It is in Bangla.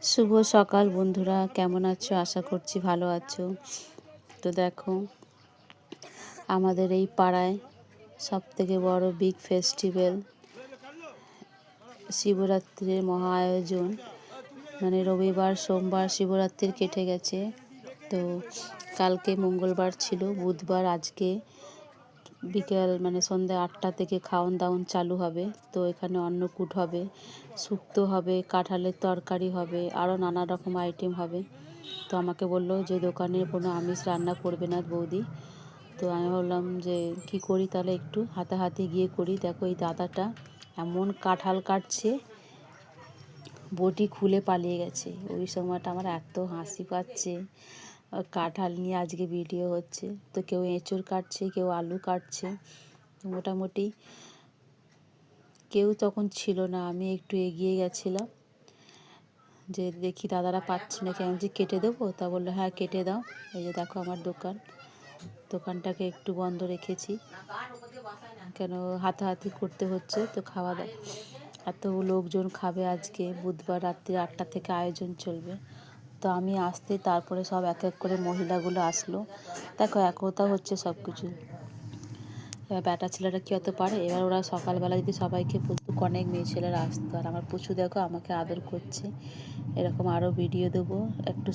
শুভ সকাল বন্ধুরা, কেমন আছো? আশা করছি ভালো আছো। তো দেখো, আমাদের এই পাড়ায় সবথেকে বড় বিগ ফেস্টিভ্যাল শিবরাত্রির মহা আয়োজন। মানে রবিবার সোমবার শিবরাত্রির কেটে গেছে। তো কালকে মঙ্গলবার ছিল, বুধবার আজকে বিকেল মানে সন্ধ্যা 8টা থেকে খাওয়ান দাওয়ান চালু হবে। তো এখানে অন্নকূট হবে, শুক্তো হবে, কাঁঠালের তরকারি হবে, আরও নানা রকম আইটেম হবে। তো আমাকে বললো যে দোকানে কোনো আমিষ রান্না করবে না বৌদি। তো আমি ভাবলাম যে কি করি, তাহলে একটু হাতাহাতি গিয়ে করি। দেখো এই দাদাটা এমন কাঁঠাল কাটছে, বটি খুলে পালিয়ে গেছে। ওই সময়টা আমার এত হাসি পাচ্ছে। কাঁঠাল নিয়ে আজকে ভিডিও হচ্ছে। তো কেউ এঁচড় কাটছে, কেউ আলু কাটছে। মোটামুটি কেউ তখন ছিল না, আমি একটু এগিয়ে গেছিলাম যে দেখি দাদারা পাচ্ছে নাকি। আমি যে কেটে দেবো, তা বললো হ্যাঁ কেটে দাও। এই যে দেখো আমার দোকানটাকে একটু বন্ধ রেখেছি, কেন হাতাহাতি করতে হচ্ছে। তো খাওয়া দাওয়া এত লোকজন খাবে, আজকে বুধবার রাত্রি 8টা থেকে আয়োজন চলবে। তো আমি আসতে তারপরে সব এক এক করে মহিলাগুলো আসলো। দেখো একতা হচ্ছে সব কিছু। এবার ব্যাটা ছেলেরা কি অত পারে? এবার ওরা সকালবেলা যদি সবাইকে বলতো, অনেক মেয়ে ছেলেরা আসতো। আর আমার পুচু দেখো আমাকে আদর করছে। এরকম আরও ভিডিও দেবো, একটু